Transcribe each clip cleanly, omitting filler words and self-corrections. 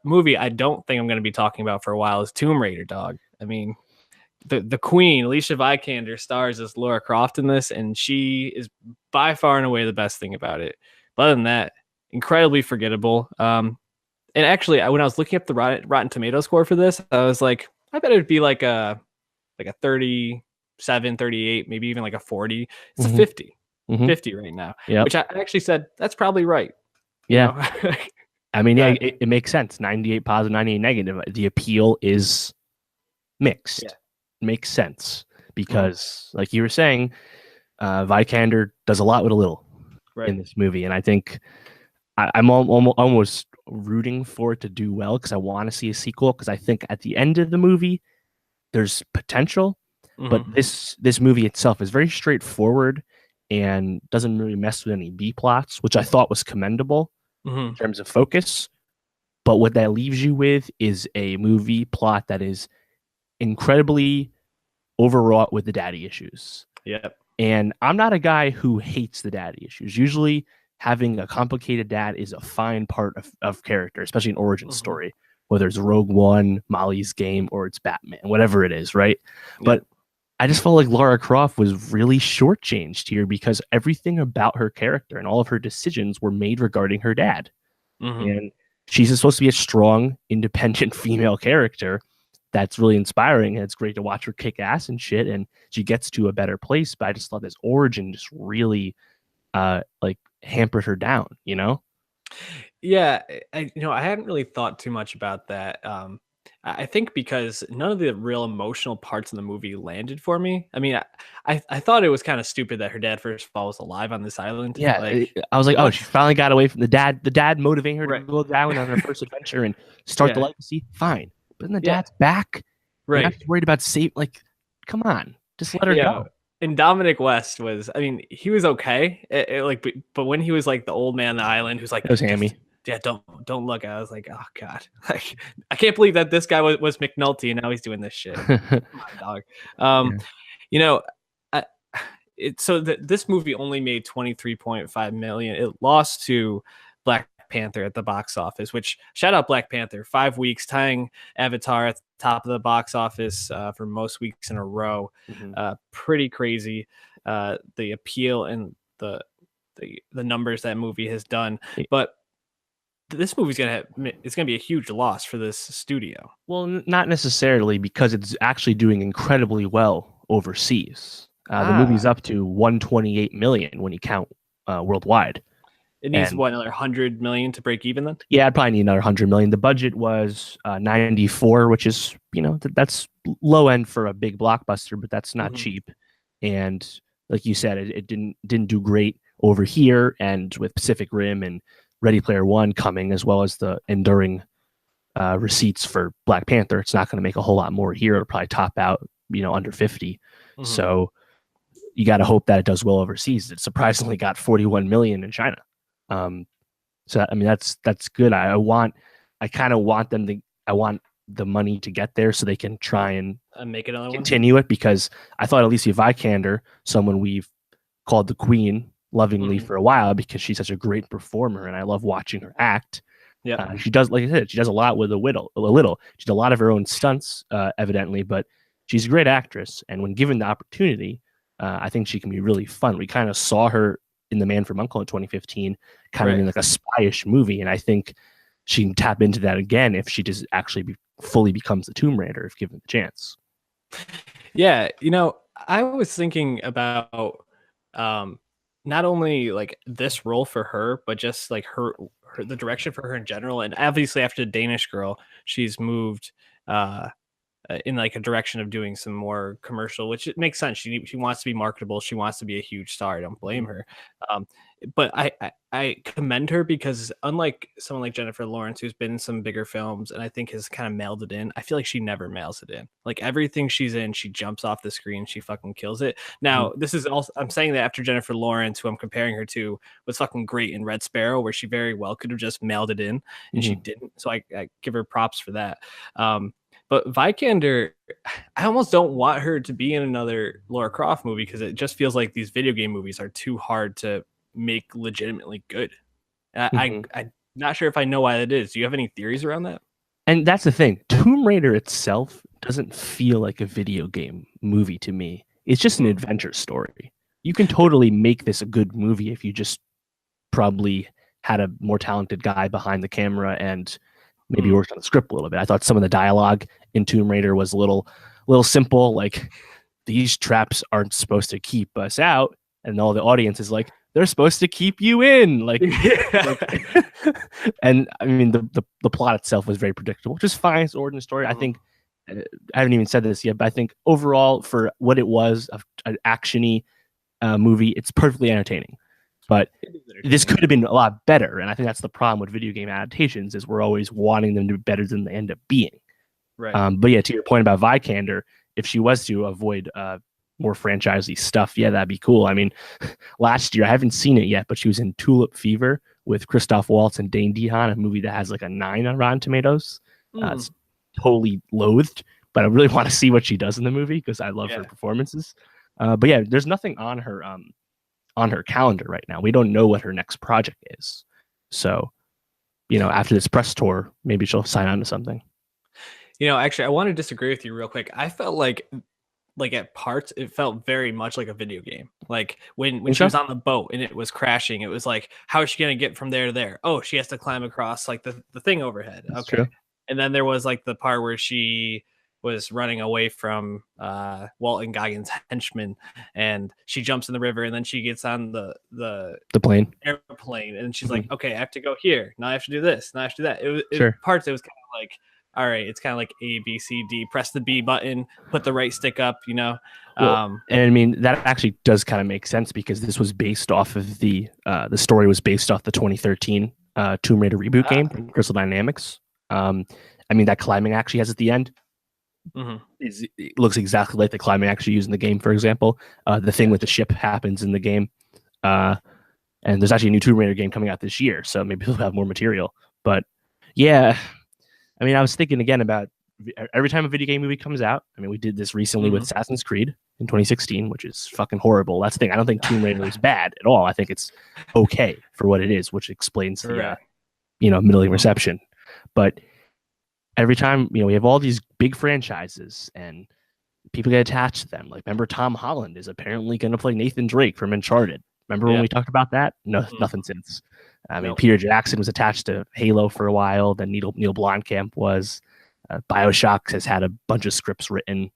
movie I don't think I'm going to be talking about for a while is Tomb Raider, dog. I mean, the Queen, Alicia Vikander, stars as Laura Croft in this, and she is by far and away the best thing about it. But other than that, incredibly forgettable. And actually, when I was looking up the Rotten Tomato score for this, I was like, I bet it'd be like a 37, 38, maybe even like a 40. It's a 50. 50 right now, which I actually said that's probably right. Yeah. I mean, yeah, it makes sense. 98 positive, 98 negative. The appeal is mixed. Yeah. Makes sense because, like you were saying, Vikander does a lot with a little in this movie, and I think I'm almost rooting for it to do well because I want to see a sequel. Because I think at the end of the movie, there's potential, but this movie itself is very straightforward and doesn't really mess with any B plots, which I thought was commendable in terms of focus. But what that leaves you with is a movie plot that is incredibly overwrought with the daddy issues. Yep. And I'm not a guy who hates the daddy issues. Usually having a complicated dad is a fine part of character, especially an origin story, whether it's Rogue One, Molly's Game, or it's Batman, whatever it is, right? Yep. But I just felt like Lara Croft was really shortchanged here because everything about her character and all of her decisions were made regarding her dad. And she's supposed to be a strong, independent female character that's really inspiring, and it's great to watch her kick ass and shit, and she gets to a better place. But I just thought this origin just really like hampered her down, you know? Yeah, I hadn't really thought too much about that. I think because none of the real emotional parts in the movie landed for me. I mean, I thought it was kind of stupid that her dad, first of all, was alive on this island. Yeah, I was like, oh, she finally got away from the dad. The dad motivating her to go down on her first adventure and start the legacy. Fine, but then the dad's back. Right, you're not worried about like, come on, just let her go. And Dominic West was, I mean, he was okay. But when he was like the old man on the island who's like, it was hammy. Yeah, don't look. I was like, oh god, like I can't believe that this guy was McNulty and now he's doing this shit. Come on, dog. You know, this movie only made 23.5 million. It lost to Black Panther at the box office, which, shout out Black Panther, 5 weeks, tying Avatar at the top of the box office for most weeks in a row. Pretty crazy. The appeal and the numbers that movie has done, but this movie's gonna be a huge loss for this studio. Well, not necessarily, because it's actually doing incredibly well overseas. The movie's up to 128 million when you count worldwide. It needs another 100 million to break even then? Yeah, I'd probably need another 100 million. The budget was 94, which is, that's low end for a big blockbuster, but that's not cheap. And like you said, it didn't do great over here, and with Pacific Rim and Ready Player One coming, as well as the enduring receipts for Black Panther, it's not going to make a whole lot more here. It'll probably top out, under 50. So you got to hope that it does well overseas. It surprisingly got 41 million in China. So I mean, that's good. I want the money to get there so they can try and make another continue it, because I thought Alicia Vikander, someone we've called the Queen lovingly for a while because she's such a great performer and I love watching her act. Yeah, she does, like I said, she does a lot with a little. She did a lot of her own stunts, evidently, but she's a great actress, and when given the opportunity, I think she can be really fun. We kind of saw her in The Man from U.N.C.L.E. in 2015, kind of in like a spy-ish movie, and I think she can tap into that again if she just actually fully becomes the Tomb Raider if given the chance. Yeah, I was thinking about not only like this role for her, but just like her the direction for her in general. And obviously after The Danish Girl, she's moved in like a direction of doing some more commercial, which it makes sense. She wants to be marketable. She wants to be a huge star. I don't blame her. But I commend her, because unlike someone like Jennifer Lawrence, who's been in some bigger films and I think has kind of mailed it in, I feel like she never mails it in. Like everything she's in, she jumps off the screen. She fucking kills it. Now, this is also, I'm saying that after Jennifer Lawrence, who I'm comparing her to, was fucking great in Red Sparrow, where she very well could have just mailed it in and she didn't. So I give her props for that. But Vikander, I almost don't want her to be in another Lara Croft movie, because it just feels like these video game movies are too hard to make legitimately good. I'm not sure if I know why that is. Do you have any theories around that? And that's the thing. Tomb Raider itself doesn't feel like a video game movie to me. It's just an adventure story. You can totally make this a good movie if you just probably had a more talented guy behind the camera and maybe worked on the script a little bit. I thought some of the dialogue in Tomb Raider was a little simple, like these traps aren't supposed to keep us out, and all the audience is like, they're supposed to keep you in, like, and I mean the plot itself was very predictable, which is fine. It's an ordinary story. I think I haven't even said this yet, but I think overall for what it was, an actiony movie, it's perfectly entertaining. But this could have been a lot better, and I think that's the problem with video game adaptations is we're always wanting them to be better than they end up being. Right. But yeah, to your point about Vikander, if she was to avoid more franchisey stuff, yeah, that'd be cool. I mean, last year, I haven't seen it yet, but she was in Tulip Fever with Christoph Waltz and Dane DeHaan, a movie that has like a 9 on Rotten Tomatoes. It's totally loathed, but I really want to see what she does in the movie because I love her performances. But yeah, there's nothing on her calendar right now. We don't know what her next project is. So, after this press tour, maybe she'll sign on to something. Actually, I want to disagree with you real quick. I felt like at parts, it felt very much like a video game. Like when she was on the boat and it was crashing, it was like, how is she going to get from there to there? Oh, she has to climb across like the thing overhead. That's okay. True. And then there was like the part where she was running away from Walton Goggins' henchman, and she jumps in the river, and then she gets on the plane airplane, and she's like, okay, I have to go here. Now I have to do this. Now I have to do that. Parts, it was kind of like, all right, it's kind of like A, B, C, D, press the B button, put the right stick up, Well, and I mean, that actually does kind of make sense because this was based off of the story was based off the 2013 Tomb Raider reboot game from Crystal Dynamics. I mean, that climbing actually has at the end. It looks exactly like the climbing actually used in the game, for example. The thing with the ship happens in the game. And there's actually a new Tomb Raider game coming out this year, so maybe we'll have more material. But yeah, I mean, I was thinking again about every time a video game movie comes out. I mean, we did this recently with Assassin's Creed in 2016, which is fucking horrible. That's the thing. I don't think Tomb Raider is bad at all. I think it's okay for what it is, which explains the middling reception. But every time, we have all these big franchises and people get attached to them. Like, remember Tom Holland is apparently going to play Nathan Drake from Uncharted. Remember when we talked about that? No, nothing since. I mean, Peter Jackson was attached to Halo for a while. Then Neil Blomkamp was. BioShock has had a bunch of scripts written,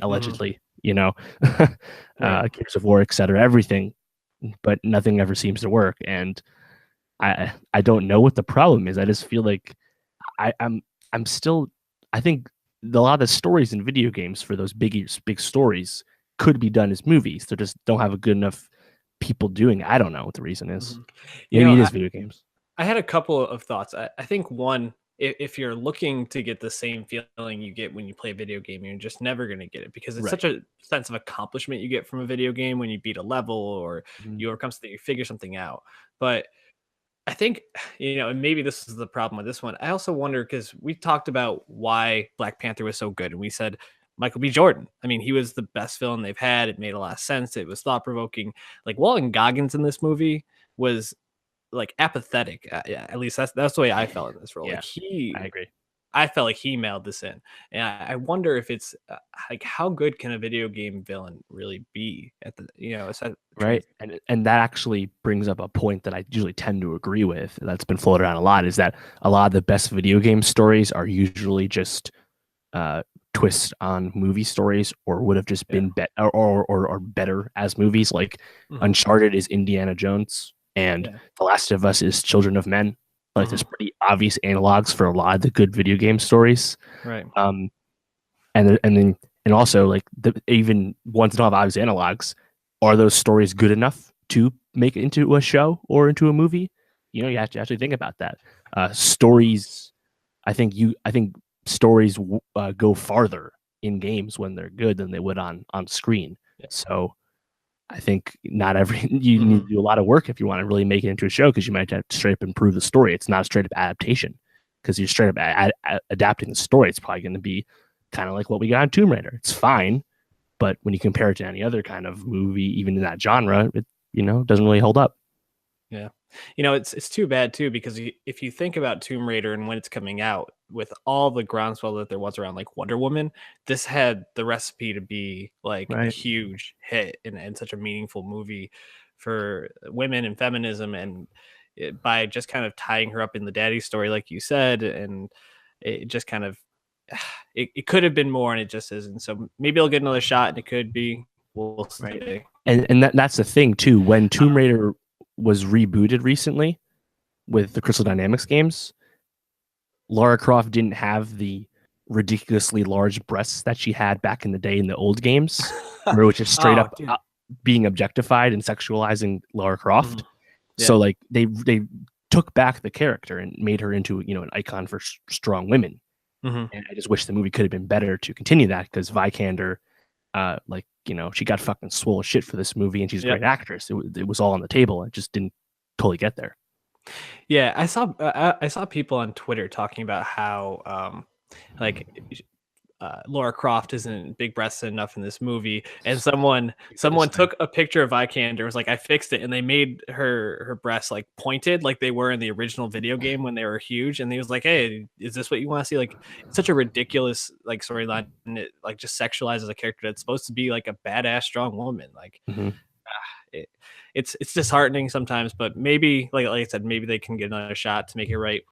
allegedly. Gears of War, etc. Everything, but nothing ever seems to work. And I don't know what the problem is. I just feel like I'm still. I think a lot of the stories in video games for those big stories could be done as movies. They just don't have a good enough people doing it. I don't know what the reason is. Maybe it is video games. I had a couple of thoughts. I think one, if you're looking to get the same feeling you get when you play a video game, you're just never going to get it because it's such a sense of accomplishment you get from a video game when you beat a level or you overcome something, you figure something out. But I think, and maybe this is the problem with this one. I also wonder, because we talked about why Black Panther was so good, and we said Michael B. Jordan. I mean, he was the best villain they've had. It made a lot of sense. It was thought-provoking. Like, Walton Goggins in this movie was like apathetic. At least that's the way I felt in this role. Yeah, I agree. I felt like he mailed this in, and I wonder if it's like, how good can a video game villain really be at the right? And that actually brings up a point that I usually tend to agree with. That's been floated around a lot. Is that a lot of the best video game stories are usually just twists on movie stories, or would have just been or better as movies. Like Uncharted is Indiana Jones, and The Last of Us is Children of Men. Like, there's pretty obvious analogs for a lot of the good video game stories, right? And also, like, even ones that don't have obvious analogs, are those stories good enough to make it into a show or into a movie? You have to actually think about that. Stories, I think stories go farther in games when they're good than they would on screen. So I think not you need to do a lot of work if you want to really make it into a show, because you might have to straight up improve the story. It's not a straight up adaptation, because you're straight up adapting the story. It's probably going to be kind of like what we got on Tomb Raider. It's fine, but when you compare it to any other kind of movie, even in that genre, it doesn't really hold up. Yeah. It's too bad too, because if you think about Tomb Raider and when it's coming out, with all the groundswell that there was around like Wonder Woman, this had the recipe to be like a Right. huge hit and such a meaningful movie for women and feminism, and by just kind of tying her up in the daddy story, like you said, and it just kind of it could have been more, and it just isn't. So maybe I'll get another shot, and it could be. We'll Right. see. And that's the thing too. When Tomb Raider was rebooted recently with the Crystal Dynamics games, Lara Croft didn't have the ridiculously large breasts that she had back in the day in the old games, where it was just straight Oh, up dude. being objectified and sexualizing Lara Croft. Mhm. So Yeah. like they took back the character and made her into an icon for strong women. Mhm. And I just wish the movie could have been better to continue that, because Vikander, she got fucking swole as shit for this movie, and she's a Yep. great actress. It was all on the table. It just didn't totally get there. Yeah, I saw people on Twitter talking about how like Laura Croft isn't big breasted enough in this movie, and someone took a picture of Vikander, was like, I fixed it, and they made her breasts like pointed like they were in the original video game when they were huge, and he was like, hey, is this what you want to see? Like, it's such a ridiculous like storyline, and it like just sexualizes a character that's supposed to be like a badass strong woman. Like, Mm-hmm. it, it's disheartening sometimes, but maybe like I said, maybe they can get another shot to make it right.